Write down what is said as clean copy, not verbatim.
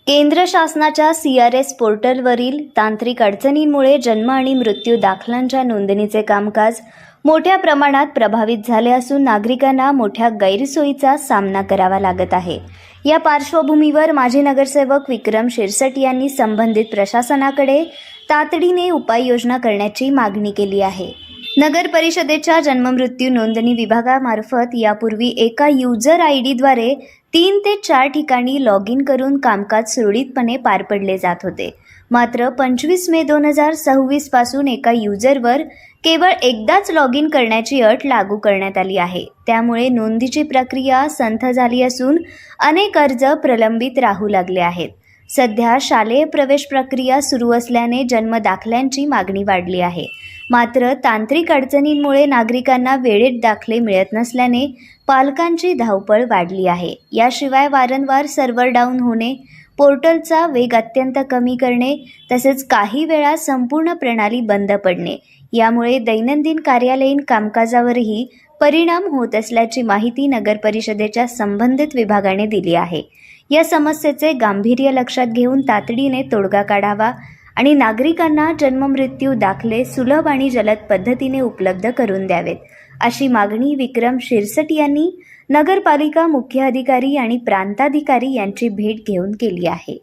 केंद्र शासनाच्या CRS पोर्टलवरील तांत्रिक अडचणींमुळे जन्म आणि मृत्यू दाखल्यांच्या नोंदणीचे कामकाज मोठ्या प्रमाणात प्रभावित झाले असून नागरिकांना मोठ्या गैरसोयीचा सामना करावा लागत आहे। या पार्श्वभूमीवर माजी नगरसेवक विक्रम शिरसट यांनी संबंधित प्रशासनाकडे तातडीने उपाययोजना करण्याची मागणी केली आहे। नगर परिषदेच्या जन्ममृत्यू नोंदणी विभागामार्फत यापूर्वी एका यूजर ID द्वारे 3 ते 4 ठिकाणी लॉग इन करून कामकाज सुरळीतपणे पार पडले जात होते। मात्र 25 मे 2026 पासून एका यूजरवर केवळ एकदाच लॉग इन करण्याची अट लागू करण्यात आली आहे। त्यामुळे नोंदीची प्रक्रिया संथ झाली असून अनेक अर्ज प्रलंबित राहू लागले आहेत। सध्या शालेय प्रवेश प्रक्रिया सुरू असल्याने जन्म दाखल्यांची मागणी वाढली आहे। मात्र तांत्रिक अडचणींमुळे नागरिकांना वेळेत दाखले मिळत नसल्याने पालकांची धावपळ वाढली आहे। याशिवाय वारंवार सर्व्हर डाऊन होणे, पोर्टलचा वेग अत्यंत कमी करणे तसेच काही वेळा संपूर्ण प्रणाली बंद पडणे यामुळे दैनंदिन कार्यालयीन कामकाजावरही परिणाम होत असल्याची माहिती नगर परिषदेच्या संबंधित विभागाने दिली आहे। या समस्येचे गांभीर्य लक्षात घेऊन तातडीने तोडगा काढावा आणि नागरिकांना जन्ममृत्यू दाखले सुलभ आणि जलद पद्धतीने उपलब्ध करून द्यावेत, अशी मागणी विक्रम शिरसट यांनी नगरपालिका मुख्य अधिकारी आणि प्रांताधिकारी यांची भेट घेऊन केली आहे।